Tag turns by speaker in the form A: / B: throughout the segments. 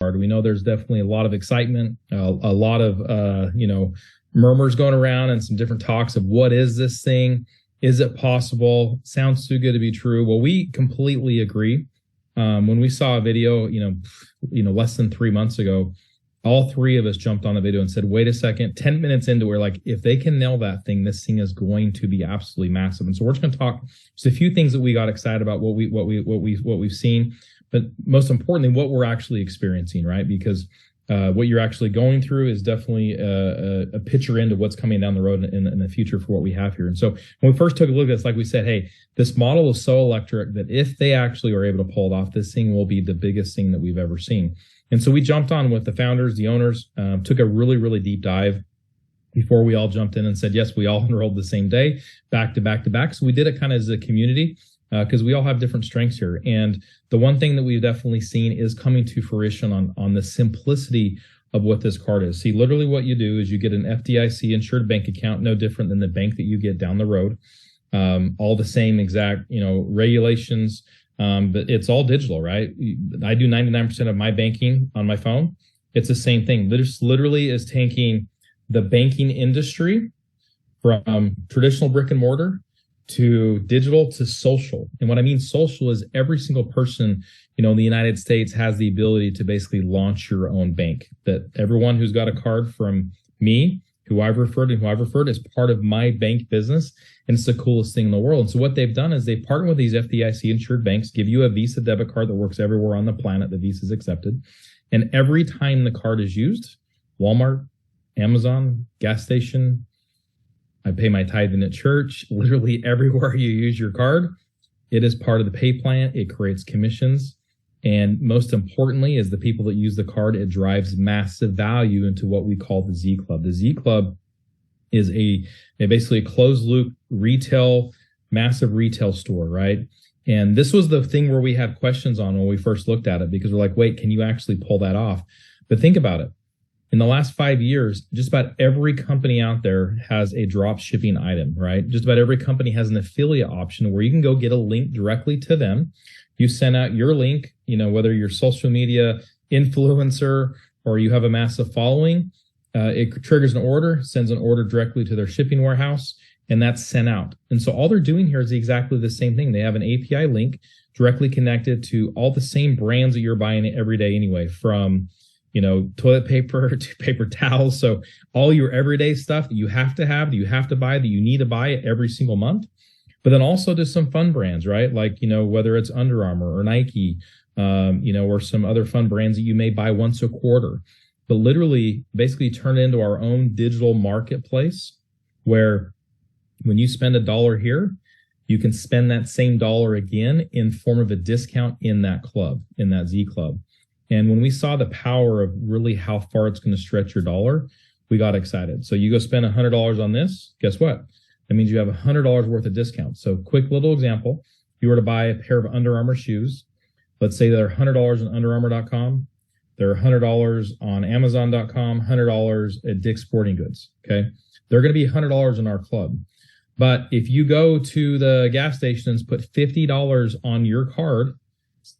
A: started. We know there's definitely a lot of excitement, a lot of, murmurs going around and some different talks of what is this thing? Is it possible? Sounds too good to be true. Well, we completely agree. When we saw a video, less than 3 months ago, all three of us jumped on the video and said, wait a second, 10 minutes into it, we're like, if they can nail that thing, this thing is going to be absolutely massive. And so we're just going to talk just a few things that we got excited about, what we've seen, but most importantly, what we're actually experiencing, right? Because what you're actually going through is definitely a picture into what's coming down the road in the future for what we have here. And so when we first took a look at this, like we said, hey, this model is so electric that if they actually are able to pull it off, this thing will be the biggest thing that we've ever seen. And so we jumped on with the founders, the owners, took a really, really deep dive before we all jumped in and said, yes, we all enrolled the same day, back to back to back. So we did it kind of as a community because we all have different strengths here. And the one thing that we've definitely seen is coming to fruition on the simplicity of what this card is. See, literally what you do is you get an FDIC insured bank account, no different than the bank that you get down the road. All the same exact, regulations, but it's all digital, right? I do 99% of my banking on my phone. It's the same thing. This literally is taking the banking industry from traditional brick and mortar to digital to social. And what I mean social is every single person, in the United States has the ability to basically launch your own bank. That everyone who's got a card from me, who I've referred is part of my bank business. And it's the coolest thing in the world. And so what they've done is they partner with these FDIC insured banks, give you a Visa debit card that works everywhere on the planet that Visa is accepted. And every time the card is used, Walmart, Amazon, gas station, I pay my tithing at church, literally everywhere you use your card, it is part of the pay plan. It creates commissions. And most importantly is the people that use the card, it drives massive value into what we call the Z Club. The Z Club is basically a closed loop retail, massive retail store, right? And this was the thing where we had questions on when we first looked at it, because we're like, wait, can you actually pull that off? But think about it. In the last 5 years, just about every company out there has a drop shipping item, right? Just about every company has an affiliate option where you can go get a link directly to them. You send out your link, whether you're social media influencer or you have a massive following, it triggers an order, sends an order directly to their shipping warehouse, and that's sent out. And so all they're doing here is exactly the same thing. They have an API link directly connected to all the same brands that you're buying every day anyway, from toilet paper to paper towels. So all your everyday stuff that you have to have, that you have to buy, that you need to buy it every single month. But then also to some fun brands, right? Like, whether it's Under Armour or Nike, or some other fun brands that you may buy once a quarter. But literally basically turn it into our own digital marketplace where when you spend $1 here, you can spend that same dollar again in form of a discount in that club, in that Z Club. And when we saw the power of really how far it's going to stretch your dollar, we got excited. So you go spend $100 on this, guess what? That means you have $100 worth of discounts. So quick little example, if you were to buy a pair of Under Armour shoes, let's say they're $100 on UnderArmour.com, they're $100 on Amazon.com, $100 at Dick's Sporting Goods, okay? They're going to be $100 in our club. But if you go to the gas stations, put $50 on your card,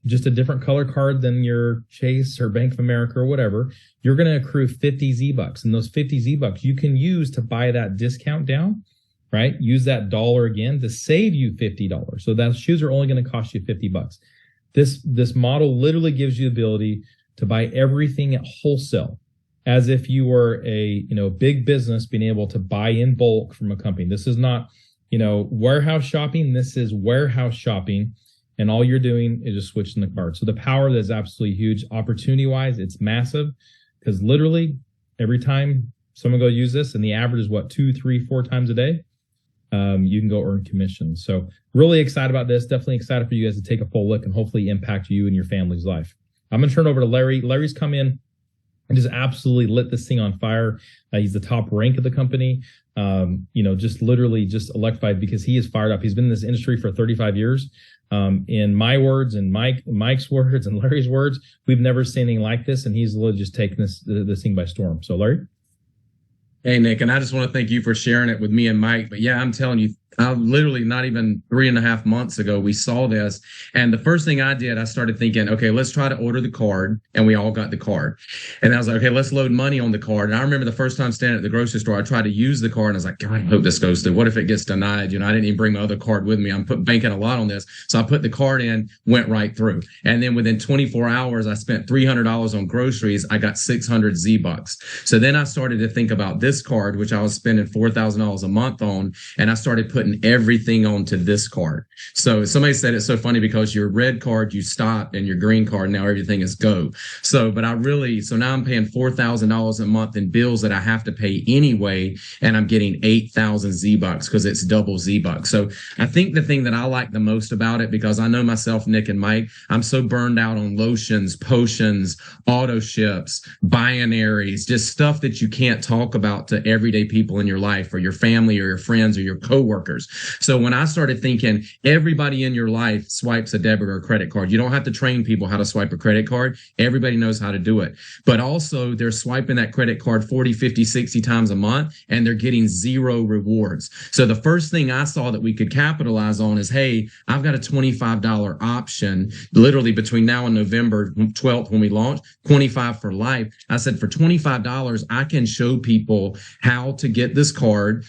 A: just a different color card than your Chase or Bank of America or whatever, you're going to accrue 50 Z-Bucks. And those 50 Z-Bucks you can use to buy that discount down, right? Use that dollar again to save you $50. So those shoes are only going to cost you $50. This model literally gives you the ability to buy everything at wholesale, as if you were a big business being able to buy in bulk from a company. This is not warehouse shopping. This is warehouse shopping. And all you're doing is just switching the card. So the power is absolutely huge. Opportunity-wise, it's massive because literally every time someone go use this, and the average is what, 2, 3, 4 times a day, you can go earn commissions. So really excited about this. Definitely excited for you guys to take a full look and hopefully impact you and your family's life. I'm going to turn it over to Larry. Larry's come in and just absolutely lit this thing on fire. He's the top rank of the company. Just literally just electrified because he is fired up. He's been in this industry for 35 years. In my words and Mike's words and Larry's words, we've never seen anything like this, and he's literally just taken this thing by storm. So Larry?
B: Hey, Nick, and I just want to thank you for sharing it with me and Mike. But yeah, I'm telling you, literally not even 3.5 months ago, we saw this. And the first thing I did, I started thinking, okay, let's try to order the card. And we all got the card. And I was like, okay, let's load money on the card. And I remember the first time standing at the grocery store, I tried to use the card and I was like, God, I hope this goes through. What if it gets denied? I didn't even bring my other card with me. I'm banking a lot on this. So I put the card in, went right through. And then within 24 hours, I spent $300 on groceries. I got 600 Z-Bucks. So then I started to think about this card, which I was spending $4,000 a month on. And I started putting everything onto this card. So somebody said it's so funny because your red card, you stopped, and your green card, now everything is go. So now I'm paying $4,000 a month in bills that I have to pay anyway. And I'm getting 8,000 Z-Bucks because it's double Z-Bucks. So I think the thing that I like the most about it, because I know myself, Nick and Mike, I'm so burned out on lotions, potions, auto ships, binaries, just stuff that you can't talk about to everyday people in your life or your family or your friends or your coworkers. So when I started thinking everybody in your life swipes a debit or a credit card, you don't have to train people how to swipe a credit card. Everybody knows how to do it. But also they're swiping that credit card 40, 50, 60 times a month, and they're getting zero rewards. So the first thing I saw that we could capitalize on is, hey, I've got a $25 option literally between now and November 12th when we launch, 25 for life. I said, for $25, I can show people how to get this card,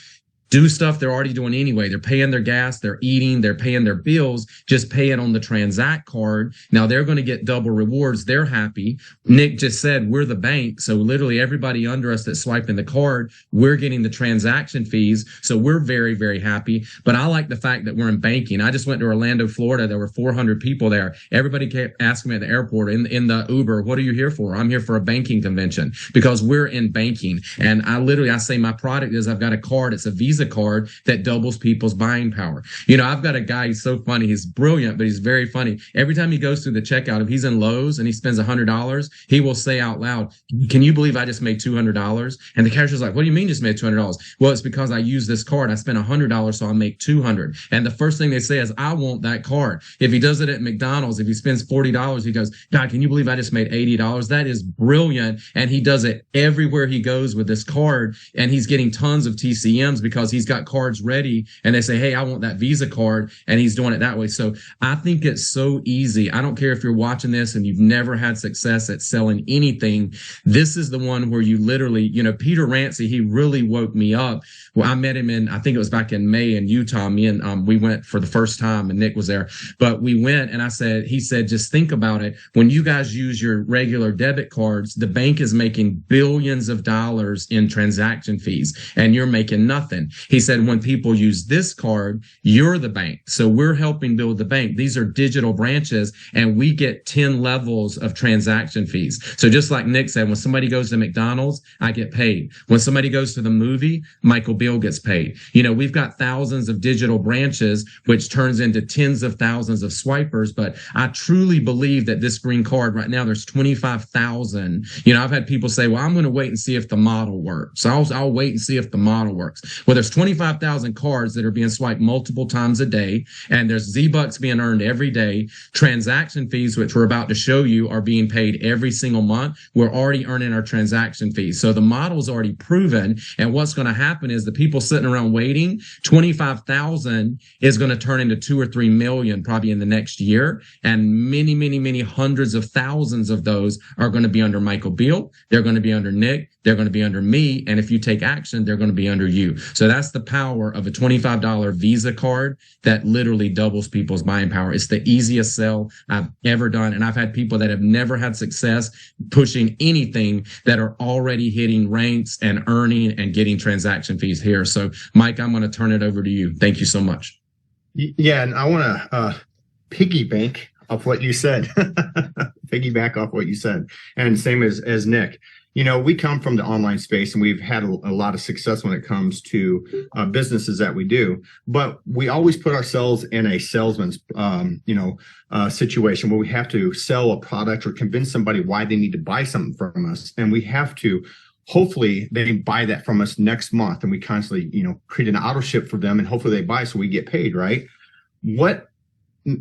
B: do stuff they're already doing anyway. They're paying their gas, they're eating, they're paying their bills, just pay it on the TranzactCard. Now they're going to get double rewards. They're happy. Nick just said we're the bank. So literally everybody under us that's swiping the card, we're getting the transaction fees. So we're very, very happy. But I like the fact that we're in banking. I just went to Orlando, Florida. There were 400 people there. Everybody kept asking me at the airport in the Uber, what are you here for? I'm here for a banking convention, because we're in banking. And I say my product is, I've got a card. It's a Visa card that doubles people's buying power. I've got a guy, he's so funny. He's brilliant, but he's very funny. Every time he goes through the checkout, if he's in Lowe's and he spends $100, he will say out loud, can you believe I just made $200? And the cashier's like, what do you mean just made $200? Well, it's because I use this card. I spent $100, so I make $200. And the first thing they say is, I want that card. If he does it at McDonald's, if he spends $40, he goes, God, can you believe I just made $80? That is brilliant. And he does it everywhere he goes with this card. And he's getting tons of TCMs because he's got cards ready, and they say, hey, I want that Visa card, and he's doing it that way. So I think it's so easy. I don't care if you're watching this and you've never had success at selling anything. This is the one where you literally, Peter Rancy, he really woke me up. Well, I met him I think it was back in May in Utah. Me and we went for the first time, and Nick was there, but we went, and he said, just think about it. When you guys use your regular debit cards, the bank is making billions of dollars in transaction fees, and you're making nothing. He said, when people use this card, you're the bank. So we're helping build the bank. These are digital branches, and we get 10 levels of transaction fees. So just like Nick said, when somebody goes to McDonald's, I get paid. When somebody goes to the movie, Michael Bill gets paid. We've got thousands of digital branches, which turns into tens of thousands of swipers. But I truly believe that this green card right now, there's 25,000. I've had people say, well, I'm going to wait and see if the model works. So I'll wait and see if the model works. Well, there's 25,000 cards that are being swiped multiple times a day, and there's Z-Bucks being earned every day. Transaction fees, which we're about to show you, are being paid every single month. We're already earning our transaction fees. So the model's already proven, and what's going to happen is the people sitting around waiting, 25,000 is going to turn into 2 or 3 million probably in the next year, and many, many, many hundreds of thousands of those are going to be under Michael Beal. They're going to be under Nick. They're going to be under me, and if you take action, they're going to be under you. So that's the power of a $25 Visa card that literally doubles people's buying power. It's the easiest sell I've ever done, and I've had people that have never had success pushing anything that are already hitting ranks and earning and getting transaction fees here. So, Mike, I'm going to turn it over to you. Thank you so much.
C: Yeah, and I want to piggyback off what you said. And same as Nick. We come from the online space, and we've had a lot of success when it comes to businesses that we do. But we always put ourselves in a salesman's, situation where we have to sell a product or convince somebody why they need to buy something from us, and we have to. Hopefully they buy that from us next month, and we constantly, create an auto ship for them, and hopefully they buy so we get paid, right? What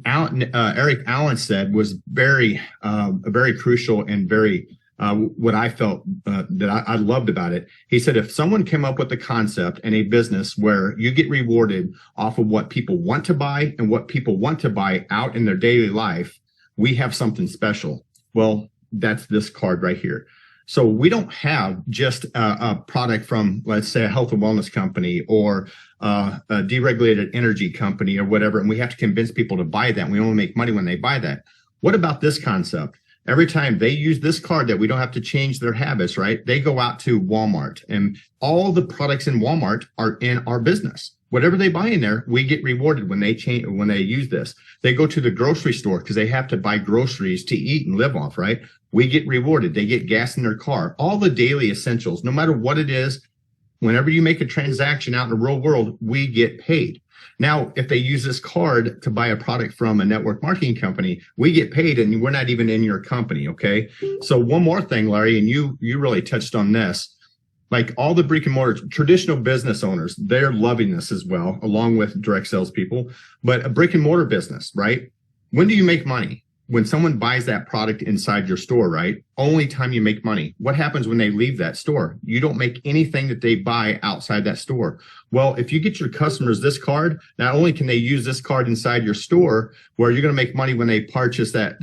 C: Eric Allen said was very crucial and very what I felt that I loved about it. He said, if someone came up with a concept and a business where you get rewarded off of what people want to buy and what people want to buy out in their daily life, we have something special. Well, that's this card right here. So we don't have just a product from, let's say, a health and wellness company or a deregulated energy company or whatever, and we have to convince people to buy that. And we only make money when they buy that. What about this concept? Every time they use this card that we don't have to change their habits, right? They go out to Walmart and all the products in Walmart are in our business. Whatever they buy in there, we get rewarded when they use this. They go to the grocery store because they have to buy groceries to eat and live off, right? We get rewarded. They get gas in their car. All the daily essentials, no matter what it is, whenever you make a transaction out in the real world, we get paid. Now, if they use this card to buy a product from a network marketing company, we get paid and we're not even in your company, okay? So one more thing, Larry, and you really touched on this. Like all the brick and mortar traditional business owners, they're loving this as well, along with direct sales people. But a brick and mortar business, right? When do you make money? When someone buys that product inside your store, right? Only time you make money. What happens when they leave that store? You don't make anything that they buy outside that store. Well, if you get your customers this card, not only can they use this card inside your store where you're going to make money when they purchase that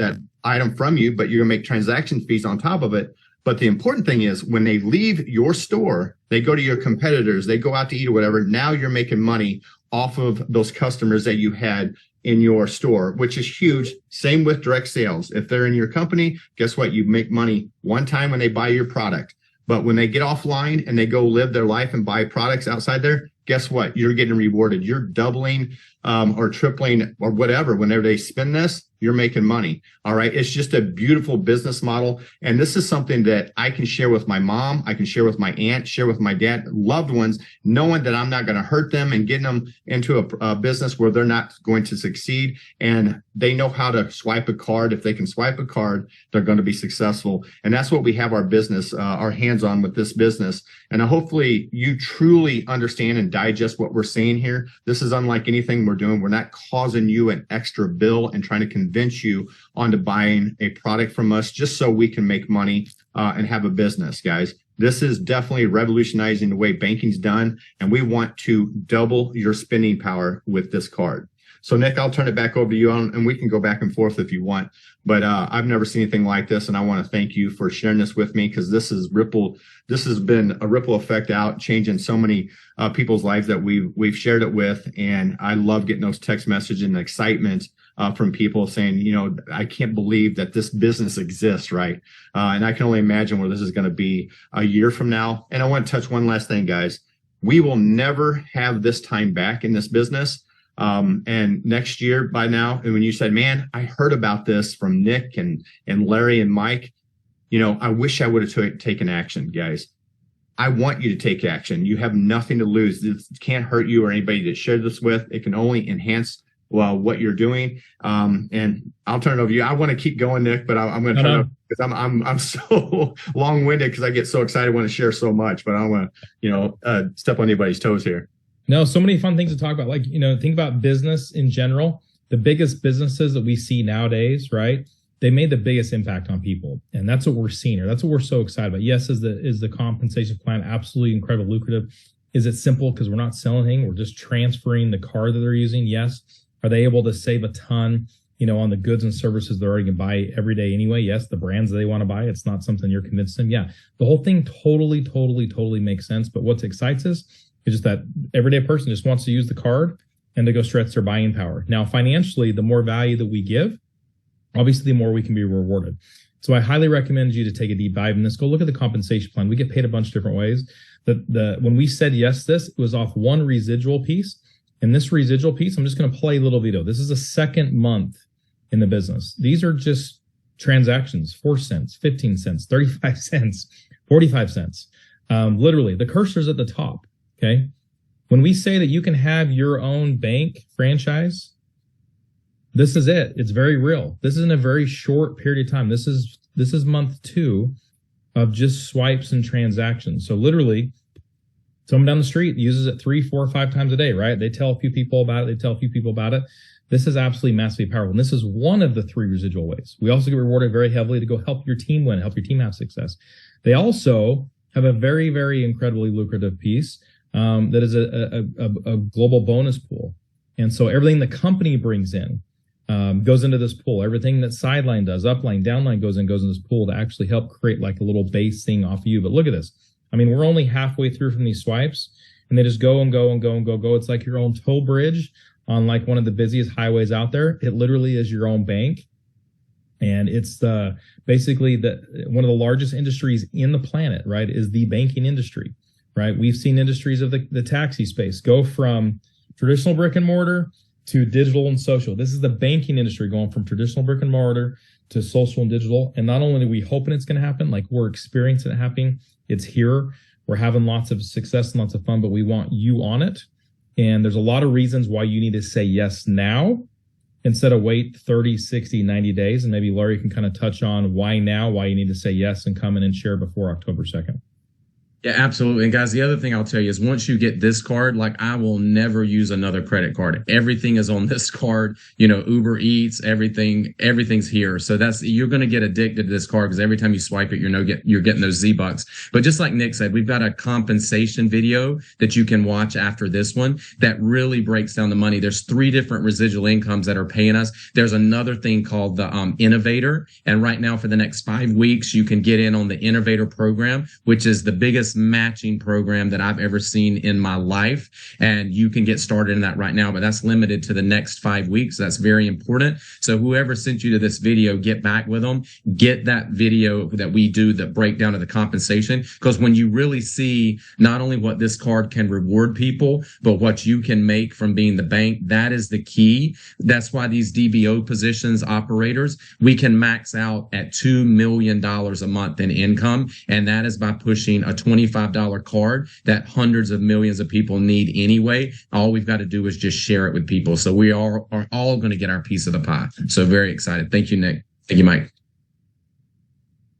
C: item from you, but you're going to make transaction fees on top of it. But the important thing is when they leave your store, they go to your competitors, they go out to eat or whatever. Now you're making money off of those customers that you had in your store, which is huge. Same with direct sales. If they're in your company, guess what? You make money one time when they buy your product. But when they get offline and they go live their life and buy products outside there, guess what? You're getting rewarded. You're doubling or tripling or whatever. Whenever they spend this, you're making money. All right. It's just a beautiful business model. And this is something that I can share with my mom. I can share with my aunt, share with my dad, loved ones, knowing that I'm not going to hurt them and getting them into a business where they're not going to succeed. And they know how to swipe a card. If they can swipe a card, they're going to be successful. And that's what we have our business, our hands on with this business. And hopefully you truly understand and digest what we're saying here. This is unlike anything we're doing. We're not causing you an extra bill and trying to convince you onto buying a product from us just so we can make money and have a business, guys. This is definitely revolutionizing the way banking's done, and we want to double your spending power with this card. So, Nick, I'll turn it back over to you, and we can go back and forth if you want. But I've never seen anything like this, and I want to thank you for sharing this with me because this has been a ripple effect out, changing so many people's lives that we've shared it with. And I love getting those text messages and excitement from people saying, you know, I can't believe that this business exists, right? And I can only imagine where this is going to be a year from now. And I want to touch one last thing, guys. We will never have this time back in this business. And next year by now, and when you said, man, I heard about this from Nick and Larry and Mike, you know, I wish I would have taken action, guys. I want you to take action. You have nothing to lose. This can't hurt you or anybody that shared this with. It can only enhance what you're doing. And I'll turn it over to you. I want to keep going, Nick, but I'm going to turn it over because I'm so long-winded because I get so excited, I want to share so much, but I don't want to, step on anybody's toes here.
A: No, so many fun things to talk about. Like, think about business in general. The biggest businesses that we see nowadays, right? They made the biggest impact on people. And that's what we're seeing here. That's what we're so excited about. Yes, is the compensation plan absolutely incredibly lucrative? Is it simple because we're not selling anything? We're just transferring the card that they're using. Yes. Are they able to save a ton, on the goods and services they're already going to buy every day anyway? Yes. The brands that they want to buy, it's not something you're convinced them. Yeah. The whole thing totally makes sense. But what excites us is just that everyday person just wants to use the card and to go stretch their buying power. Now, financially, the more value that we give, obviously, the more we can be rewarded. So I highly recommend you to take a deep dive in this. Go look at the compensation plan. We get paid a bunch of different ways. When we said yes, this was off one residual piece. And this residual piece, I'm just going to play a little video. This is a second month in the business. These are just transactions, 4 cents, 15 cents, 35 cents, 45 cents. Literally, the cursor's at the top. Okay. When we say that you can have your own bank franchise, this is it. It's very real. This is in a very short period of time. This is month 2 of just swipes and transactions. So literally, someone down the street uses it 3, 4, 5 times a day, right? They tell a few people about it. This is absolutely massively powerful. And this is one of the 3 residual ways. We also get rewarded very heavily to go help your team win, help your team have success. They also have a very, very incredibly lucrative piece that is a global bonus pool. And so everything the company brings in goes into this pool. Everything that Sideline does, Upline, Downline goes into this pool to actually help create like a little base thing off of you. But look at this. I mean, we're only halfway through from these swipes, and they just go and go and go and go. It's like your own toll bridge on like one of the busiest highways out there. It literally is your own bank. And it's basically one of the largest industries in the planet, right, is the banking industry, right? We've seen industries of the taxi space go from traditional brick and mortar to digital and social. This is the banking industry going from traditional brick and mortar to social and digital. And not only are we hoping it's going to happen, like we're experiencing it happening, it's here. We're having lots of success and lots of fun, but we want you on it. And there's a lot of reasons why you need to say yes now instead of wait 30, 60, 90 days. And maybe Larry can kind of touch on why now, why you need to say yes and come in and share before October 2nd.
B: Yeah, absolutely. And guys, the other thing I'll tell you is once you get this card, like I will never use another credit card. Everything is on this card, Uber Eats, everything's here. So you're going to get addicted to this card because every time you swipe it, you're getting those Z-Bucks. But just like Nick said, we've got a compensation video that you can watch after this one that really breaks down the money. There's 3 different residual incomes that are paying us. There's another thing called the Innovator. And right now for the next 5 weeks, you can get in on the Innovator program, which is the biggest matching program that I've ever seen in my life. And you can get started in that right now, but that's limited to the next 5 weeks. That's very important. So whoever sent you to this video, get back with them, get that video that we do, the breakdown of the compensation. Because when you really see not only what this card can reward people, but what you can make from being the bank, that is the key. That's why these DBO positions operators, we can max out at $2 million a month in income. And that is by pushing a $25 card that hundreds of millions of people need anyway. All we've got to do is just share it with people. So we are all going to get our piece of the pie. So very excited. Thank you, Nick. Thank you, Mike.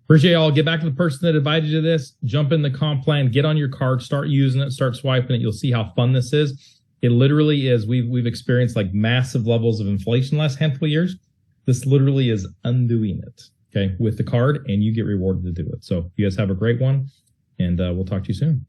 A: Appreciate y'all. Get back to the person that invited you to this. Jump in the comp plan. Get on your card. Start using it. Start swiping it. You'll see how fun this is. It literally is. We've experienced like massive levels of inflation the last handful of years. This literally is undoing it, okay, with the card, and you get rewarded to do it. So you guys have a great one. And we'll talk to you soon.